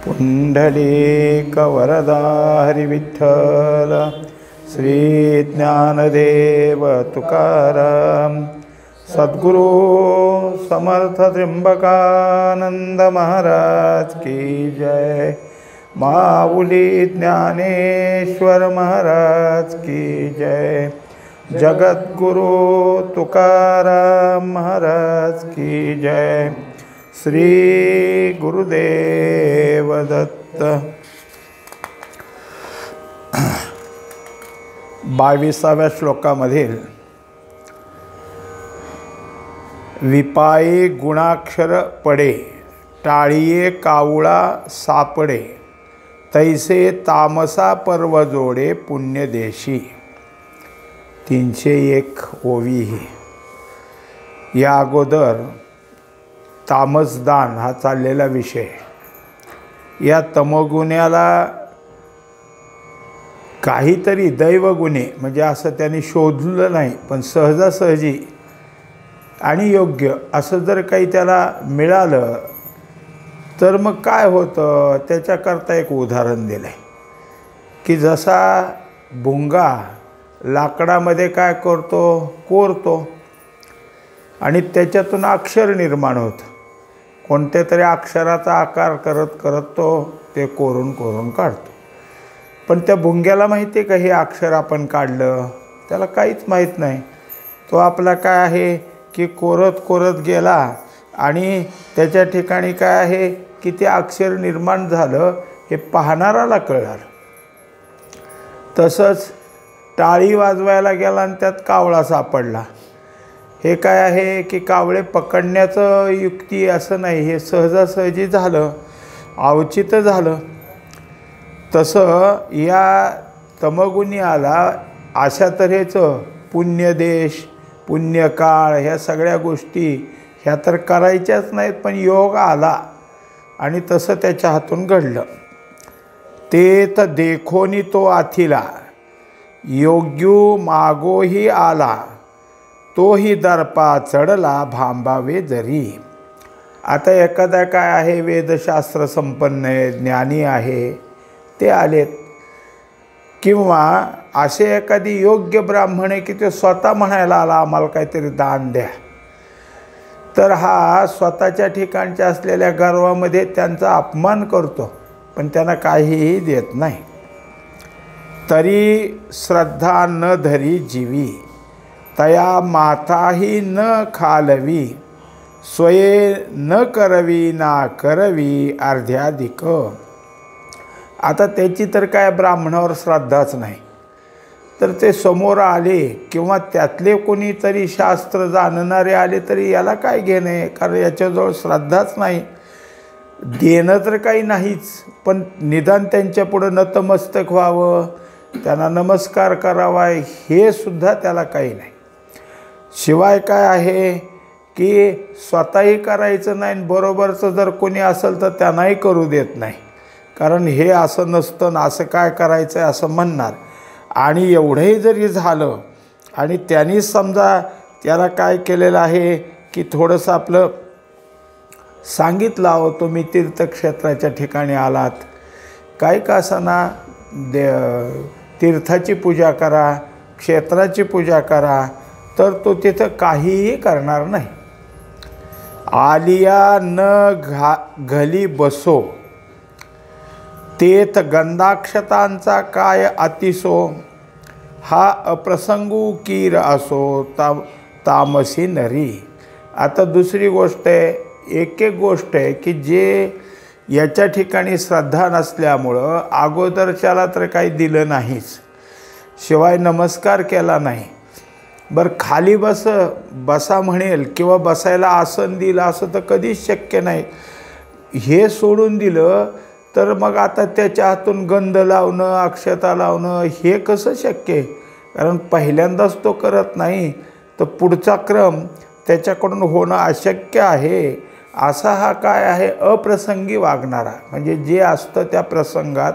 पुंडलीकवरदा हरिविठ्ठल श्री ज्ञानदेव तुकाराम सद्गुरु समर्थ त्र्यंबकानंद महाराज की जय। माऊली ज्ञानेश्वर महाराज की जय। जगद्गुरु तुकाराम महाराज की जय। श्री गुरुदेव दत्त। 22व्या श्लोकामधील विपाये गुणाक्षर पडे, टाळिये कावळा सापडे, तैसे तामसा पर्व जोडे पुण्यदेशी। 301 ओवी ही। या अगोदर तामसदान हा चाललेला विषय। या तमोगुण्याला काहीतरी दैवगुणे म्हणजे असं त्यांनी शोधलं नाही, पण सहजासहजी आणि योग्य असं जर काही त्याला मिळालं तर मग काय होतं, त्याच्याकरता एक उदाहरण दिलं आहे की जसा भुंगा लाकडामध्ये काय करतो, कोरतो आणि त्याच्यातून अक्षर निर्माण होतं। कोणत्या तरी अक्षराचा आकार करत करत तो ते कोरून कोरून काढतो। पण त्या भुंग्याला माहिती आहे का हे अक्षर आपण काढलं? त्याला काहीच माहीत नाही। तो आपला काय आहे की कोरत कोरत गेला आणि त्याच्या ठिकाणी काय आहे की ते अक्षर निर्माण झालं हे पाहणाराला कळलं। तसंच टाळी वाजवायला गेला आणि त्यात कावळा सापडला। हे काय आहे की कावळे पकडण्याचं युक्ती असं नाही, हे सहजासहजी झालं, अवचित झालं। तसं या तमगुण्याला अशा तऱ्हेचं पुण्यदेश पुण्यकाळ ह्या सगळ्या गोष्टी ह्या तर करायच्याच नाहीत, पण योग आला आणि तसं त्याच्या हातून घडलं। ते तर देखोनी तो आथिला, योग्यू मागोही आला, तोही दर्पा चढला भांबावे जरी। आता एखादा काय आहे वेदशास्त्र संपन्न आहे, ज्ञानी आहे, ते आलेत, किंवा असे एखादी योग्य ब्राह्मण आहे की ते स्वतः म्हणायला आला आम्हाला काहीतरी दान द्या, तर हा स्वतःच्या ठिकाणच्या असलेल्या गर्वामध्ये त्यांचा अपमान करतो, पण त्यांना काहीही देत नाही। तरी श्रद्धा न धरी जीवी, तया माताही न खालवी, स्वये न करवी ना करवी अर्ध्याधिक। आता त्याची तर काय ब्राह्मणावर श्रद्धाच नाही, तर ते समोर आले किंवा त्यातले कोणीतरी शास्त्र जाणणारे आले तरी याला काय घेणे, कारण याच्याजवळ श्रद्धाच नाही। देणं तर काही नाहीच, पण निदान त्यांच्यापुढं नतमस्तक व्हावं, त्यांना नमस्कार करावा हे सुद्धा त्याला काही नाही। शिवाय काय आहे की स्वतःही करायचं नाही, बरोबरचं जर कोणी असेल तर त्यांनाही करू देत नाही, कारण हे असं नसतं ना, असं काय करायचं आहे असं म्हणणार। आणि एवढंही जरी झालं आणि त्यांनी समजा त्याला काय केलेलं आहे की थोडंसं आपलं सांगितलं, अहो तुम्ही तीर्थक्षेत्राच्या ठिकाणी आलात, काय का असना तीर्थाची पूजा करा, क्षेत्राची पूजा करा, तर तो तिथं काहीही करणार नाही। आलिया न घली बसो, तेथ गंधाक्षतांचा काय अतिसो, हा अप्रसंगू कीर असो तामसी नरी। आता दुसरी गोष्ट आहे, एक गोष्ट आहे की जे याच्या ठिकाणी श्रद्धा नसल्यामुळं अगोदरच्याला तर काही दिलं नाहीच, शिवाय नमस्कार केला नाही। बरं खाली बसा म्हणेल किंवा बसायला आसन दिलं असं तर कधीच शक्य नाही। हे सोडून दिलं तर मग आता त्याच्या हातून गंध लावणं, अक्षता लावणं हे कसं शक्य आहे? कारण पहिल्यांदाच तो करत नाही, तर पुढचा क्रम त्याच्याकडून होणं अशक्य आहे। असा हा काय आहे अप्रसंगी वागणारा, म्हणजे जे असतं त्या प्रसंगात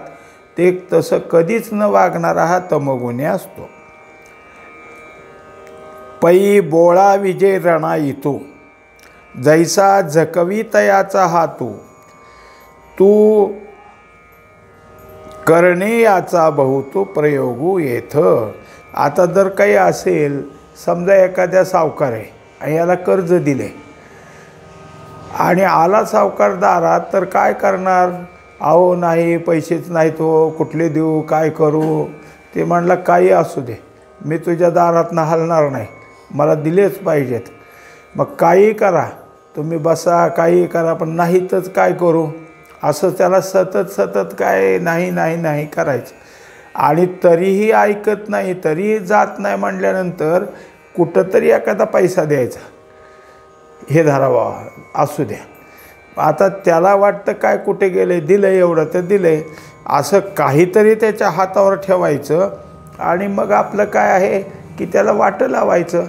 ते तसं कधीच न वागणारा हा तमोगुणी असतो। पै बोळा विजय रणा इतू, जैसा झकवी तयाचा हातू, तू करणे याचा बहुतो प्रयोगू येथ. आता जर काही असेल, समजा एखाद्या सावकार आहे आणि याला कर्ज दिले आणि आला सावकार दारात, तर काय करणार? अहो नाही, पैसेच नाही, तो कुठले देऊ, काय करू? ते म्हणलं काही असू दे, मी तुझ्या दारातनं हलणार नाही, मला दिलेच पाहिजेत. मग काही करा, तुम्ही बसा, काही करा, पण नाहीतच काय करू? असं त्याला सतत काय नाही नाही नाही करायचं. आणि तरीही ऐकत नाही, तरीही जात नाही म्हटल्यानंतर कुठंतरी एखादा पैसा द्यायचा, हे धरावा, असू द्या. आता त्याला वाटतं काय कुठे गेले, दिलं एवढं तर दिलं, असं काहीतरी त्याच्या हातावर ठेवायचं आणि मग आपलं काय आहे की त्याला वाटं लावायचं.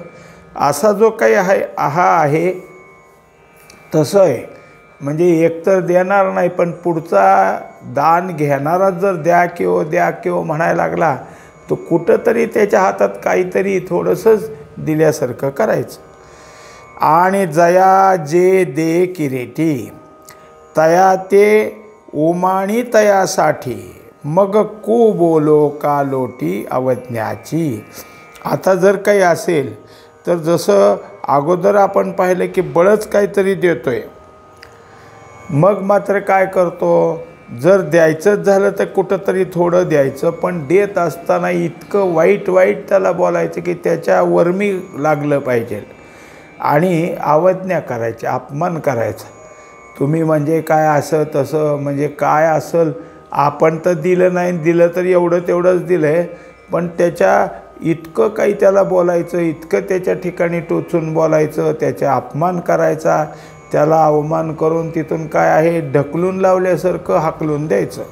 असा जो काही आहे हा आहे तसं आहे. म्हणजे एकतर देणार नाही, पण पुढचा दान घेणारा जर द्या किंवा म्हणायला लागला, तर कुठंतरी त्याच्या हातात काहीतरी थोडंसंच दिल्यासारखं करायचं. आणि जया जे दे किरीटी, तया ते ओमाणी तयासाठी, मग को बोलो का लोटी अवज्ञाची. आता जर काही असेल तर जसं अगोदर आपण पाहिलं की बळच काहीतरी देतोय, मग मात्र काय करतो, जर द्यायचंच झालं तर कुठंतरी थोडं द्यायचं, पण देत असताना इतकं वाईट त्याला बोलायचं की त्याच्या वर्मी लागलं पाहिजे आणि अवज्ञा करायची, अपमान करायचा. तुम्ही म्हणजे काय असं तसं, म्हणजे काय असेल, आपण तर दिलं नाही, दिलं तर एवढं तेवढंच दिलं आहे, पण त्याच्या इतकं काही त्याला बोलायचं, इतकं त्याच्या ठिकाणी टोचून बोलायचं, त्याचा अपमान करायचा, त्याला अवमान करून तिथून काय आहे ढकलून लावल्यासारखं हाकलून द्यायचं.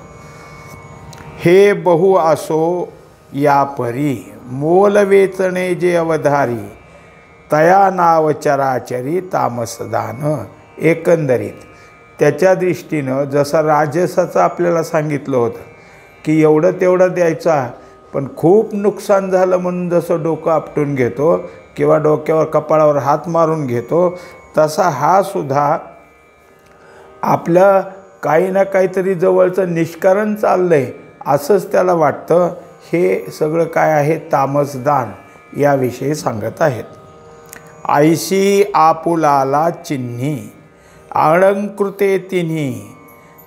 हे बहु असो या परी, मोल वेचणे जे अवधारी, तया नाव चराचरी तामसदान. एकंदरीत त्याच्या दृष्टीनं जसं राजसाचं आपल्याला सांगितलं होतं की एवढं तेवढं द्यायचा, पण खूप नुकसान झालं म्हणून जसं डोकं आपटून घेतो किंवा डोक्यावर कपाळावर हात मारून घेतो, तसा हा सुद्धा आपलं काही ना काहीतरी जवळचं निष्कारण चाललं आहे असंच त्याला वाटतं. हे सगळं काय आहे तामसदान याविषयी सांगत आहेत. आईशी आपुलाला चिन्ही, अलंकृते तिन्ही,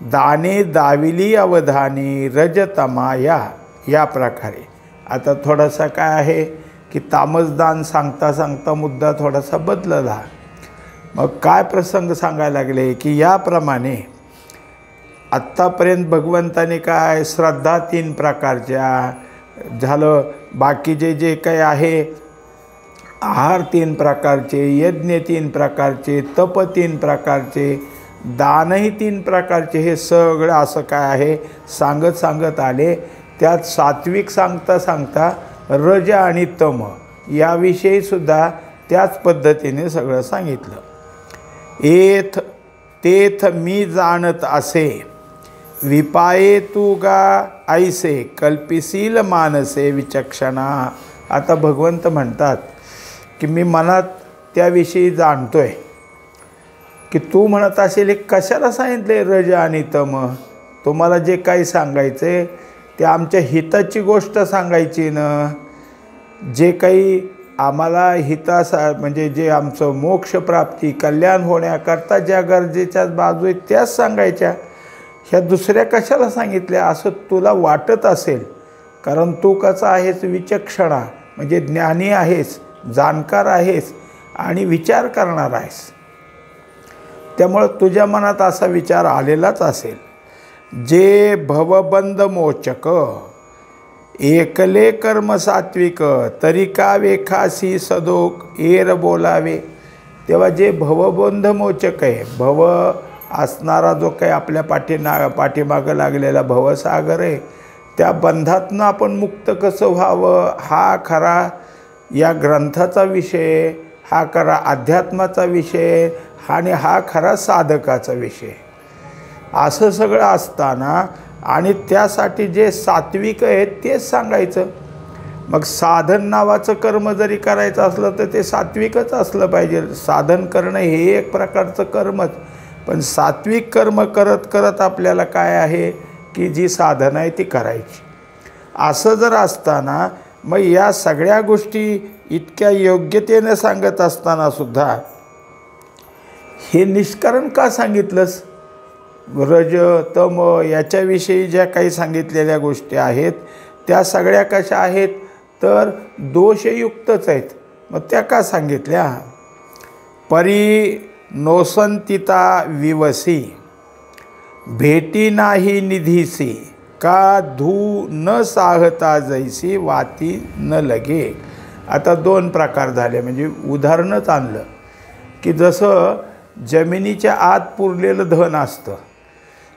दाने दाविली अवधानी रजतमाया. या प्रकारे आता थोडासा काय आहे की तामसदान सांगता सांगता मुद्दा थोडासा बदलला. मग काय प्रसंग सांगायला लागले की याप्रमाणे आत्तापर्यंत भगवंताने काय श्रद्धा 3 प्रकारच्या झालं, बाकीचे जे काही आहे आहार 3 प्रकारचे, यज्ञ 3 प्रकारचे, तप 3 प्रकारचे, दानही 3 प्रकारचे, हे सगळं असं काय आहे सांगत आले. त्यात सात्विक सांगता सांगता रज आणि तम याविषयी सुद्धा त्याच पद्धतीने सगळं सांगितलं. एथ तेथ मी जाणत असे, विपाये तू गा ऐसे, कल्पिसील मानसे विचक्षणा. आता भगवंत म्हणतात की मी मनात त्याविषयी जाणतोय की तू म्हणत असेल कशाला सांगितले रज आणि तम, तुम्हाला जे काही सांगायचे ते आमच्या हिताची गोष्ट सांगायची ना, जे काही आम्हाला म्हणजे जे आमचं मोक्षप्राप्ती कल्याण होण्याकरता ज्या गरजेच्या बाजू आहेत त्याच सांगायच्या, ह्या दुसऱ्या कशाला सांगितल्या असं तुला वाटत असेल. कारण तू कसा आहेस विचक्षणा, म्हणजे ज्ञानी आहेस, जाणकार आहेस आणि विचार करणार आहेस, त्यामुळं तुझ्या मनात असा विचार आलेलाच असेल. जे भवबंध मोचक एकले कर्म सात्विक, तरिका वेखासी सदोक एर बोलावे. तेव्हा जे भवबंध मोचक आहे, भव असणारा जो काही आपल्या पाठीमागं लागलेला भवसागर आहे, त्या बंधातनं आपण मुक्त कसं व्हावं हा खरा या ग्रंथाचा विषय, हा खरा अध्यात्माचा विषय आणि हा खरा साधकाचा विषय. असं सगळं असताना आणि त्यासाठी जे सात्विक आहेत तेच सांगायचं. मग साधन नावाचं कर्म जरी करायचं असलं तर ते सात्विकच असलं पाहिजे. साधन करणं हे एक प्रकारचं कर्मच, पण सात्विक कर्म करत करत आपल्याला काय आहे की जी साधनं आहे ती करायची. असं जर असताना मग या सगळ्या गोष्टी इतक्या योग्यतेने सांगत असताना सुद्धा हे निष्करण का सांगितलंस? रज तम याच्याविषयी ज्या काही सांगितलेल्या गोष्टी आहेत त्या सगळ्या कशा आहेत तर दोषयुक्तच आहेत. मग त्या का सांगितल्या? परी नोसंतिता विवसी भेटी नाही निधीसी का धू न साहता जैसी वाती न लगे. आता दोन प्रकार झाले, म्हणजे उदाहरणच आणलं की जसं जमिनीच्या आत पुरलेलं धन असतं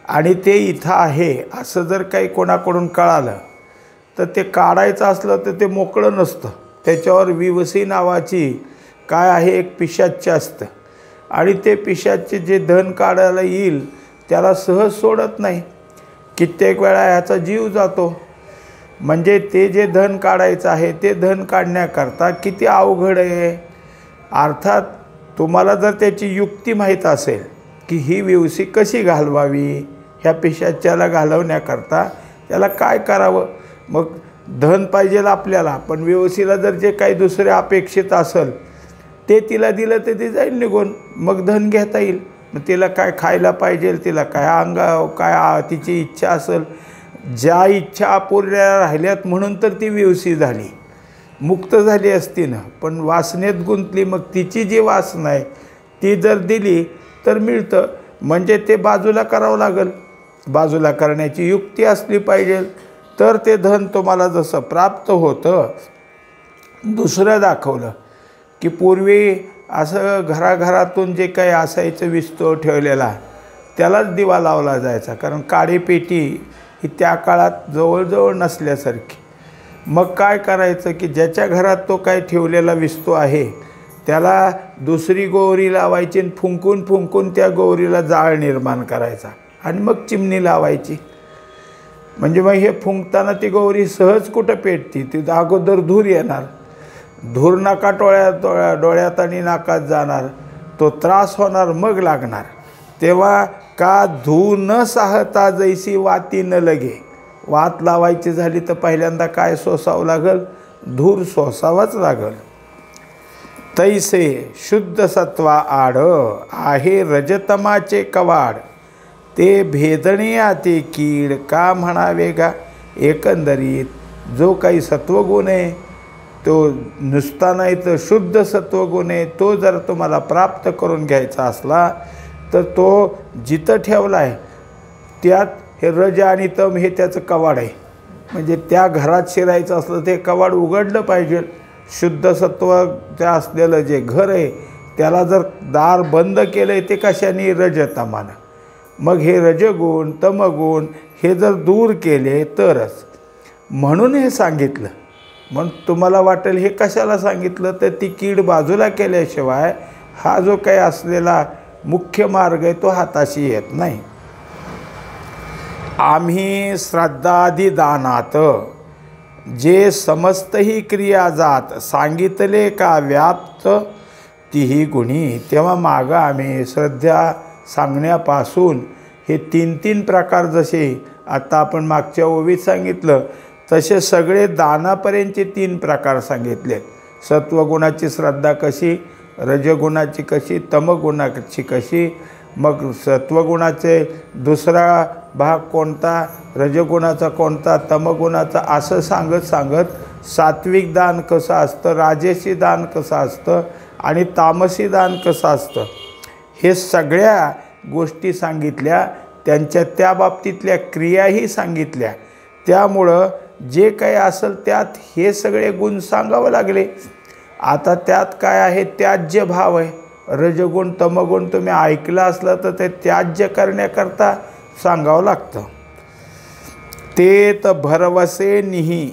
आणि ते इथं आहे असं जर काही कोणाकडून कळालं तर ते काढायचं असलं तर ते मोकळं नसतं. त्याच्यावर विवसी नावाची काय आहे एक पिशाच्च असतं आणि ते पिशाच्चे जे धन काढायला येईल त्याला सहज सोडत नाही. कित्येक वेळा ह्याचा जीव जातो. म्हणजे ते जे धन काढायचं आहे ते धन काढण्याकरता किती अवघड आहे. अर्थात तुम्हाला जर त्याची युक्ती माहीत असेल की ही विवसी कशी घालवावी, ह्या पिशाच्याला घालवण्याकरता त्याला काय करावं. मग धन पाहिजे आपल्याला, पण विवसीला जर जे काही दुसरे अपेक्षित असेल ते तिला दिलं तर ते जाईल निघून, मग धन घेता येईल. मग तिला काय खायला पाहिजे, तिला काय काय तिची इच्छा असेल, ज्या इच्छा अपुऱ्या राहिल्यात म्हणून तर ती विवसी झाली, मुक्त झाली असती ना, पण वासनेत गुंतली. मग तिची जी वासना आहे ती जर दिली तर मिळतं. म्हणजे ते बाजूला करावं लागेल. बाजूला करण्याची युक्ती असली पाहिजे तर ते धन तुम्हाला जसं प्राप्त होतं. दुसरं दाखवलं की पूर्वी असं घराघरातून जे काही असायचं विस्तव ठेवलेला त्यालाच दिवा लावला जायचा, कारण काडीपेटी ही त्या काळात जवळजवळ नसल्यासारखी. मग काय करायचं की ज्याच्या घरात तो काय ठेवलेला विस्तव आहे त्याला दुसरी गोवरी लावायची आणि फुंकून फुंकून त्या गोवरीला जाळ निर्माण करायचा आणि मग चिमणी लावायची. म्हणजे मग हे फुंकताना ती गोवरी सहज कुठं पेटती, ती अगोदर धूर येणार, धूर नाका डोळ्यात आणि नाकात जाणार, तो त्रास होणार, मग लागणार. तेव्हा का धू न साहता जैसी वाती न लगे. वात लावायची झाली तर पहिल्यांदा काय सोसावं लागल, धूर सोसावाच लागल. तैसे शुद्ध सत्वा आड आहे रजतमाचे कवाड ते भेदणे ते कीड का म्हणावे गा. एकंदरीत जो काही सत्वगुण आहे तो नुसता नाही तर शुद्ध सत्वगुण आहे, तो जर तुम्हाला प्राप्त करून घ्यायचा असला तर तो जिथं ठेवला आहे त्यात हे रज आणि तम हे त्याचं कवाड आहे. म्हणजे त्या घरात शिरायचं असलं ते कवाड उघडलं पाहिजे. शुद्ध सत्व त्या असलेलं जे घर आहे त्याला जर दार बंद केलं आहे ते कशाने, रजतमानं. मग हे रजगुण तमगुण हे जर दूर केले तरच. म्हणून हे सांगितलं. म्हणून तुम्हाला वाटेल हे कशाला सांगितलं, तर ती कीड बाजूला केल्याशिवाय हा जो काही असलेला मुख्य मार्ग आहे तो हाताशी येत नाही. आम्ही श्रद्धाधिदानात जे समस्तही क्रिया जात सांगितले का व्याप्त तीही गुणी. तेव्हा मागं आम्ही श्रद्धा सांगण्यापासून हे 3 प्रकार जसे आता आपण मागच्या ओवीत सांगितलं तसे सगळे दानापर्यंतचे 3 प्रकार सांगितले. सत्वगुणाची श्रद्धा कशी, रजगुणाची कशी, तमगुणाची कशी, मग सत्वगुणाचे दुसरा भाग कोणता, रजगुणाचा कोणता, तमगुणाचा, असं सांगत सांगत सात्विक दान कसं असतं, राजसी दान कसं असतं आणि तामसी दान कसं असतं हे सगळ्या गोष्टी सांगितल्या. त्यांच्या त्या बाबतीतल्या क्रियाही सांगितल्या. त्यामुळं जे काही असेल त्यात हे सगळे गुण सांगावे लागले. आता त्यात काय आहे, त्याज्य भाव आहे. रजगुण तमगुण तुम्ही ऐकलं असलं तर ते त्याज्य करण्याकरता सांगावं लागतं. ते तर भरवसे निही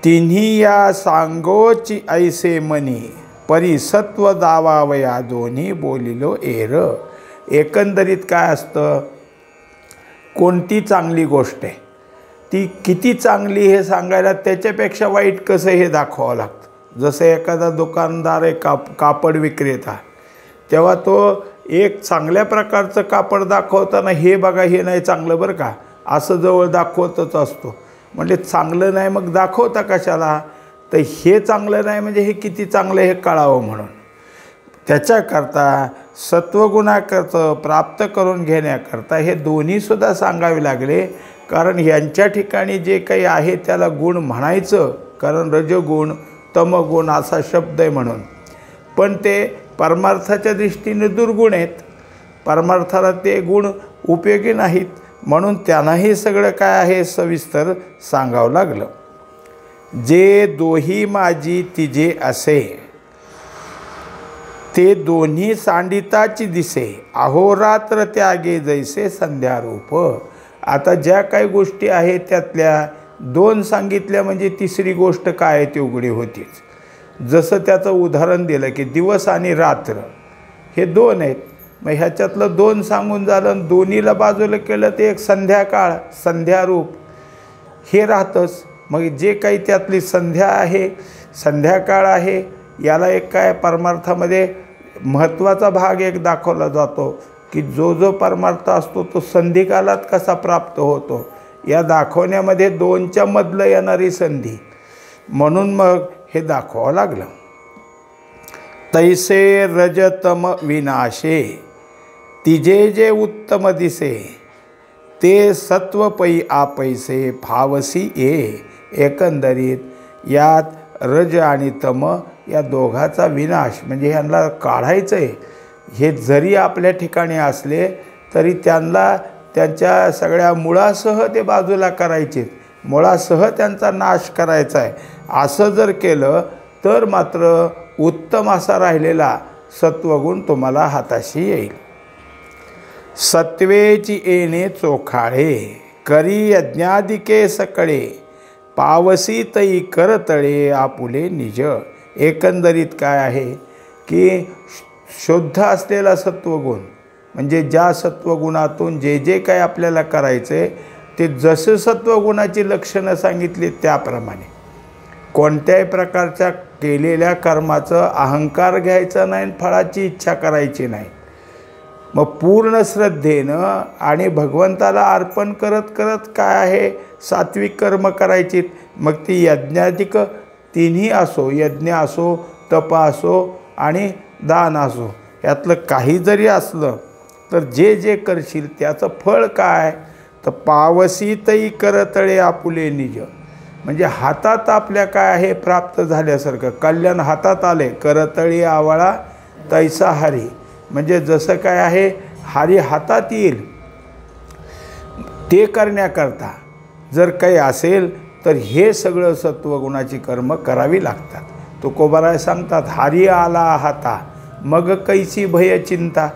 तिन्ही या सांगोची ऐसे मनी परिसत्व दावावया दोन्ही बोलिलो एर. एकंदरीत काय असतं, कोणती चांगली गोष्ट आहे ती किती चांगली हे सांगायला त्याच्यापेक्षा वाईट कसं हे दाखवावं लागतं. जसं एखादा दुकानदार आहे कापड विक्रेता, तेव्हा तो एक चांगल्या प्रकारचं कापड दाखवताना हे बघा हे नाही चांगलं बरं का, असं जवळ दाखवतच असतो. म्हणजे चांगलं नाही मग दाखवता कशाला? तर हे चांगलं नाही म्हणजे हे किती चांगलं हे कळावं म्हणून. त्याच्याकरता सत्वगुणाकरता प्राप्त करून घेण्याकरता हे दोन्हीसुद्धा सांगावे लागले. कारण यांच्या ठिकाणी जे काही आहे त्याला गुण म्हणायचं, कारण रजगुण तमगुण असा शब्द आहे म्हणून. पण ते परमार्थाच्या दृष्टीने दुर्गुण आहेत, परमार्थाला ते गुण उपयोगी नाहीत. म्हणून त्यांनाही सगळं काय आहे सविस्तर सांगावं लागलं. जे दोही माझी तिजे असे, ते दोन्ही सांडिताची दिसे, अहोरात्र त्यागे जैसे संध्यारूप. आता ज्या काही गोष्टी आहेत त्यातल्या दोन सांगितल्या म्हणजे तिसरी गोष्ट काय आहे ती उघडी होतीच. जसं त्याचं उदाहरण दिलं की दिवस आणि रात्र हे दोन आहेत, मग ह्याच्यातलं दोन सांगून झालं, दोन्हीला बाजूला केलं ते एक संध्याकाळ संध्यारूप हे राहतंच. मग जे काही त्यातली संध्या आहे संध्याकाळ आहे याला एक काय परमार्थामध्ये महत्त्वाचा भाग एक दाखवला जातो की जो जो परमार्थ असतो तो संधिकालात कसा प्राप्त होतो या दाखवण्यामध्ये दोनच्या मधलं येणारी संधी, म्हणून मग हे दाखवावं लागलं. तैसे रजतम विनाशे तिजे जे उत्तम दिसे, ते सत्व पै आपैसे भावसी ये. एकंदरीत यात रज आणि तम या दोघाचा विनाश म्हणजे ह्यांना काढायचं आहे. हे जरी आपल्या ठिकाणी असले तरी त्यांना त्यांच्या सगळ्या मुळासह ते बाजूला करायचे, मुळासह त्यांचा नाश करायचा आहे. असं जर केलं तर मात्र उत्तम असा राहिलेला सत्वगुण तुम्हाला हाताशी येईल. सत्वेची येणे चोखाळे, करी यज्ञादिके सकळे, पावसी तई करतळे आपुले निज. एकंदरीत काय आहे की शुद्ध असलेला सत्वगुण म्हणजे ज्या सत्वगुणातून जे जे काय आपल्याला करायचे ते जसे सत्वगुणाची लक्षणं सांगितली त्याप्रमाणे कोणत्याही प्रकारच्या केलेल्या कर्माचं अहंकार घ्यायचा नाही, फळाची इच्छा करायची नाही. मग पूर्ण श्रद्धेनं आणि भगवंताला अर्पण करत करत काय आहे सात्विक कर्म करायची. मग ती यज्ञाधिक तिन्ही असो, यज्ञ असो, तप असो आणि दान असो, यातलं काही जरी असलं तर जे जे करशील त्याचं फळ काय तर पावसी तई करतळे आपुले निज. म्हणजे हातात आपल्या काय आहे प्राप्त झाल्यासारखं कल्याण हातात आले. करतळी आवळा तैसा हरी, म्हणजे जसं काय आहे हरी हातात येईल ते करण्याकरता जर काही असेल तर हे सगळं सत्वगुणाची कर्म करावी लागतात. तुकोबाराय सांगतात हरी आला हाता मग कैसी भय चिंता.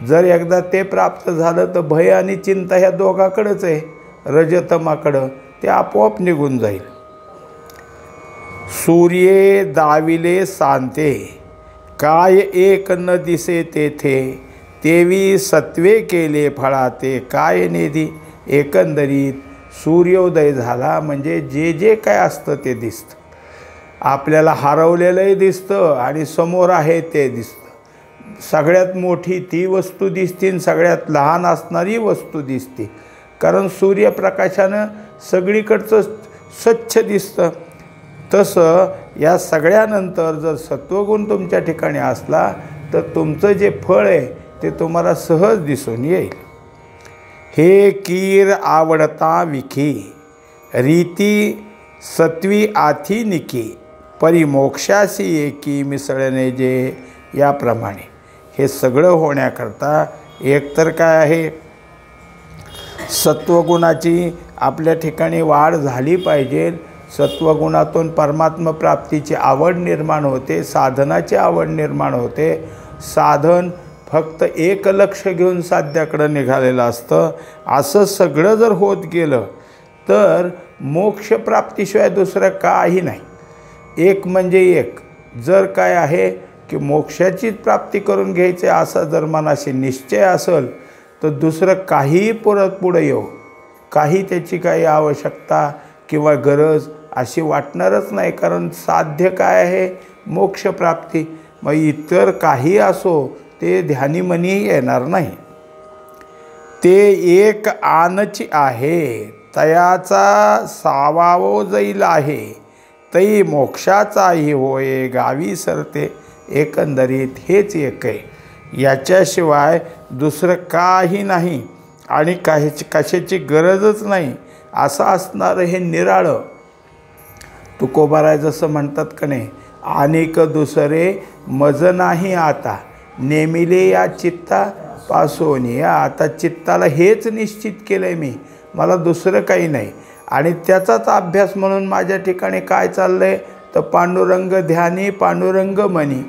जर एकदा ते प्राप्त झालं तर भय आणि चिंता ह्या दोघाकडंच आहे, रजतमाकडं, ते आपोआप निघून जाईल. सूर्ये दाविले सांते, काय एक न दिसे तेथे, तेवी सत्वे केले फळाते काय नेदी. एकंदरीत सूर्योदय झाला म्हणजे जे जे काय असतं ते दिसतं. आपल्याला हरवलेलंही दिसतं आणि समोर आहे ते दिसतं. सगळ्यात मोठी ती वस्तू दिसते आणि सगळ्यात लहान असणारी वस्तू दिसते, कारण सूर्यप्रकाशानं सगळीकडचं स्वच्छ दिसतं. तसं या सगळ्यानंतर जर सत्वगुण तुमच्या ठिकाणी असला तर तुमचं जे फळ आहे ते तुम्हाला सहज दिसून येईल. हे कीर आवडता विखी, रीती सत्वी आथी निकी, परिमोक्षासी एकी मिसळणे जे. याप्रमाणे हे सगळं होण्याकरता एकतर काय आहे सत्वगुणाची आपल्या ठिकाणी वाढ झाली पाहिजे. सत्वगुणातून परमात्मा प्राप्तीची आवड निर्माण होते, साधनाची आवड निर्माण होते. साधन फक्त एक लक्ष घेऊन साध्याकडं निघालेलं असतं. असं सगळं जर होत गेलं तर मोक्षप्राप्तीशिवाय दुसरं काही नाही. एक म्हणजे एक जर काय आहे की मोक्षाची प्राप्ती करून घ्यायचे असा जर मनाशी निश्चय असेल तर दुसरं काहीही पुढं येऊ काही त्याची काही आवश्यकता किंवा गरज अशी वाटणारच नाही, कारण साध्य काय आहे मोक्षप्राप्ती. मग इतर काही असो ते ध्यानीमनी येणार नाही. ते एक आनची आहे, तयाचा सावावो जाईल आहे, तई मोक्षाचाही होय गावी सरते, एकंदरीत हेच एक आहे, याच्याशिवाय दुसरं काही नाही आणि कशाची गरजच नाही असं असणारं हे निराळं. तुकोबाराय जसं म्हणतात का नाही, अनेक दुसरे मज नाही आता, नेमिले या चित्ता पासून. या आता चित्ताला हेच निश्चित केलं आहे मी, मला दुसरं काही नाही. आणि त्याचाच अभ्यास म्हणून माझ्या ठिकाणी काय चाललं आहे तर पांडुरंग ध्यानी पांडुरंग मनी,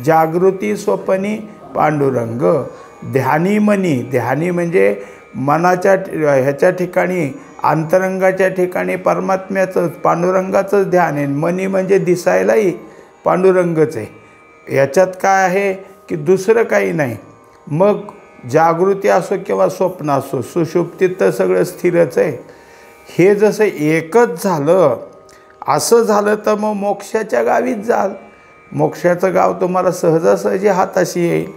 जागृती स्वप्नी पांडुरंग. ध्यानी मनी, ध्यानी म्हणजे मनाच्या ह्याच्या ठिकाणी, अंतरंगाच्या ठिकाणी परमात्म्याचंच पांडुरंगाचंच ध्यान आहे. मनी म्हणजे दिसायलाही पांडुरंगच आहे. याच्यात काय आहे की दुसरं काही नाही. मग जागृती असो किंवा स्वप्न असो, सुषुप्तीत तर सगळं स्थिरच आहे. हे जसं एकच झालं, असं झालं तर मग मोक्षाच्या गावीच जाल. मोक्षाचं गाव तुम्हाला सहजासहजी हाताशी येईल.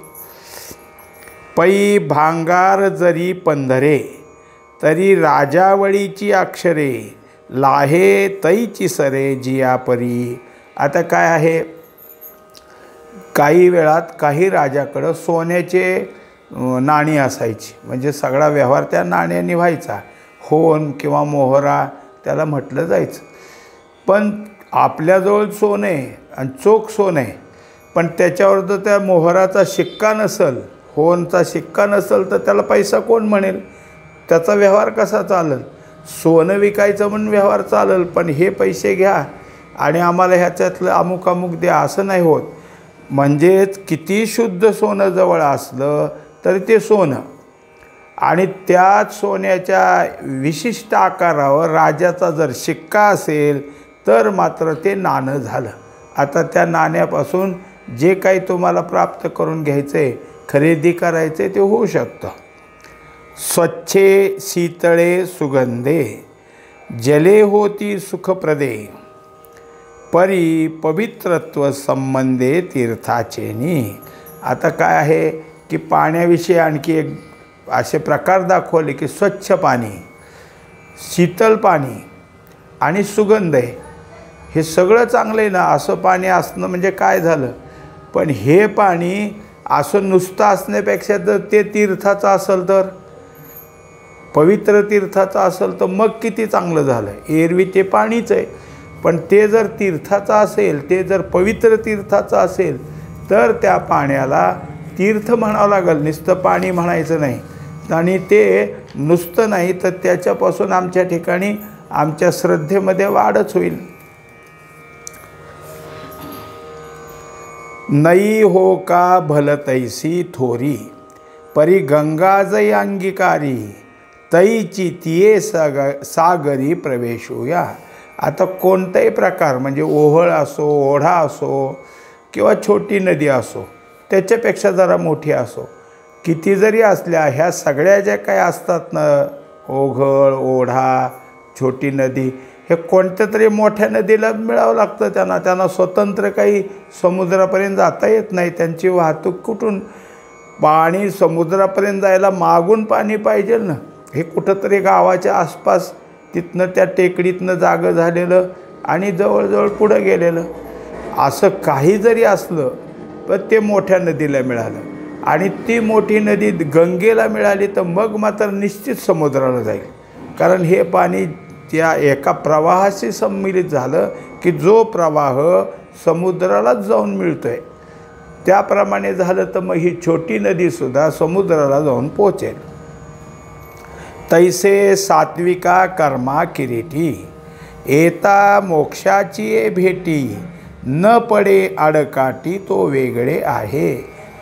पै भांगार जरी पंधरे, तरी राजावळीची अक्षरे, लाहे तैची सरे जिया परी. आता काय आहे, काही वेळात काही राजाकडं सोन्याचे नाणी असायची, म्हणजे सगळा व्यवहार त्या नाण्याने व्हायचा. होन किंवा मोहरा त्याला म्हटलं जायचं. पण आपल्याजवळ सोनं आहे आणि चोख सोनं आहे, पण त्याच्यावर जर त्या मोहराचा शिक्का नसेल, होनचा शिक्का नसेल, तर त्याला पैसा कोण म्हणेल, त्याचा व्यवहार कसा चालेल. सोनं विकायचं म्हणून व्यवहार चालेल, पण हे पैसे घ्या आणि आम्हाला ह्याच्यातलं अमुक अमुक द्या असं नाही होत. म्हणजेच किती शुद्ध सोनं जवळ असलं तरी ते सोनं, आणि त्याच सोन्याच्या विशिष्ट आकारावर राजाचा जर शिक्का असेल तर मात्र ते नाणं झालं. आता त्या नाण्यापासून जे काही तुम्हाला प्राप्त करून घ्यायचं आहे, खरेदी करायचे, ते होऊ शकतं. स्वच्छे शीतळे सुगंधे, जले होती सुखप्रदे, परी पवित्रत्व संबंधे तीर्थाचेनी. आता काय आहे की पाण्याविषयी आणखी एक असे प्रकार दाखवले की स्वच्छ पाणी, शीतल पाणी आणि सुगंध आहे. हे सगळं चांगलं आहे ना. असं पाणी असणं म्हणजे काय झालं, पण हे पाणी असं नुसतं असण्यापेक्षा जर ते तीर्थाचं असेल, तर पवित्र तीर्थाचं असेल तर मग किती चांगलं झालं. एरवी ते पाणीच आहे, पण ते जर तीर्थाचं असेल, ते जर पवित्र तीर्थाचं असेल, तर त्या पाण्याला तीर्थ म्हणावं लागेल, नुसतं पाणी म्हणायचं नाही. आणि ते नुसतं नाही तर त्याच्यापासून आमच्या ठिकाणी आमच्या श्रद्धेमध्ये वाढच होईल. नई हो का भलतैसी थोरी, परी गंगा जै अंगीकारी, तैची तिये सागरी प्रवेश होया. आता कोणताही प्रकार म्हणजे ओहळ असो, ओढा असो किंवा छोटी नदी असो, त्याच्यापेक्षा जरा मोठी असो, किती जरी असल्या, ह्या सगळ्या ज्या काही असतात ना, ओघळ, ओढा, छोटी नदी, हे कोणत्या तरी मोठ्या नदीला मिळावं लागतं. त्यांना स्वतंत्र काही समुद्रापर्यंत जाता येत नाही. त्यांची वाहतूक कुठून, पाणी समुद्रापर्यंत जायला मागून पाणी पाहिजे ना. हे कुठंतरी गावाच्या आसपास, तिथनं त्या टेकडीतनं जागं झालेलं आणि जवळजवळ पुढं गेलेलं, असं काही जरी असलं तर ते मोठ्या नदीला मिळालं. आणि ती मोठी नदी गंगेला मिळाली तर मग मात्र निश्चित समुद्राला जाईल. कारण हे पाणी त्या एका प्रवाहाशी सम्मिलित झालं की जो प्रवाह समुद्रालाच जाऊन मिळतो आहे, त्याप्रमाणे झालं तर मग ही छोटी नदीसुद्धा समुद्राला जाऊन पोचेल. तैसे सात्विका कर्मा किरीटी, येता मोक्षाची भेटी, न पडे आडकाठी तो वेगळे आहे.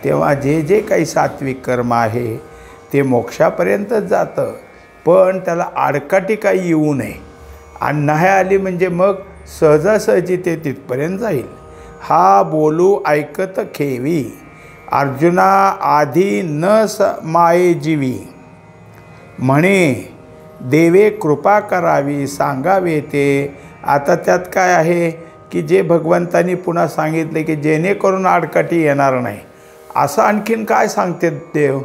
तेव्हा जे जे काही सात्विक कर्म आहे ते मोक्षापर्यंतच जातं, पण त्याला आडकाठी काही येऊ नये. आणि नाही आली म्हणजे मग सहजासहजी ते तिथपर्यंत जाईल. हा बोलू ऐकत खेवी, अर्जुना आधी न माये जीवी, म्हणे देवे कृपा करावी सांगावे ते. आता त्यात काय आहे की जे भगवंतांनी पुन्हा सांगितले की जेणेकरून आडकाठी येणार नाही, असं आणखीन काय सांगते देव.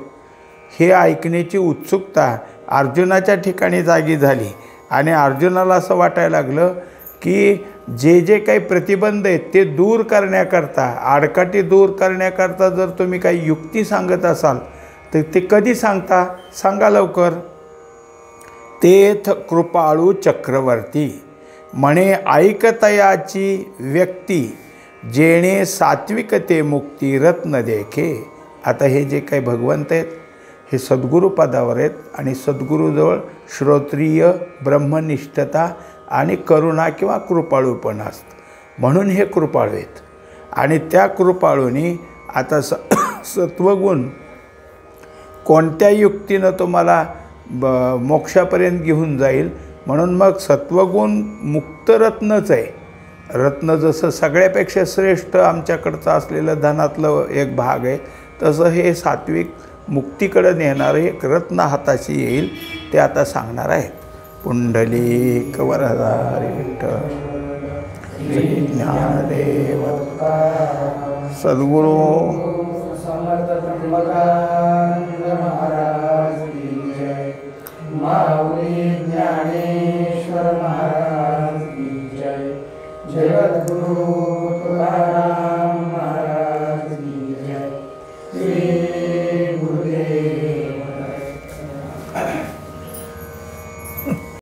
हे ऐकण्याची उत्सुकता अर्जुनाच्या ठिकाणी जागी झाली आणि अर्जुनाला असं वाटायला लागलं की जे जे काही प्रतिबंध आहेत ते दूर करण्याकरता, आडकाठी दूर करण्याकरता जर तुम्ही काही युक्ती सांगत असाल तर ते कधी सांगता, सांगा लवकर. तेथ कृपाळू चक्रवर्ती म्हणे ऐकतयाची व्यक्ती जेणे सात्विकते मुक्ती रत्न देखे. आता हे जे काही भगवंत आहेत हे सद्गुरुपदावर आहेत आणि सद्गुरूजवळ श्रोत्रिय ब्रह्मनिष्ठता आणि करुणा किंवा कृपाळूपण असतं, म्हणून हे कृपाळू आहेत. आणि त्या कृपाळूनी आता सत्वगुण कोणत्या युक्तीनं तुम्हाला मोक्षापर्यंत घेऊन जाईल, म्हणून मग सत्वगुण मुक्तरत्नच आहे. रत्न जसं सगळ्यापेक्षा श्रेष्ठ आमच्याकडचं असलेलं धनातलं एक भाग आहे, तसं हे सात्विक मुक्तीकडं नेणारं एक रत्न हाताशी येईल, ते आता सांगणार आहे. पुंडलिक वरदारी विठ्ठल श्री ज्ञानदेव सद्गुरू समर्थ त्र्यंबकानंद महाराज की जय. माऊली ज्ञानेश्वर महाराज की जय. जगद्गुरु तुकाराम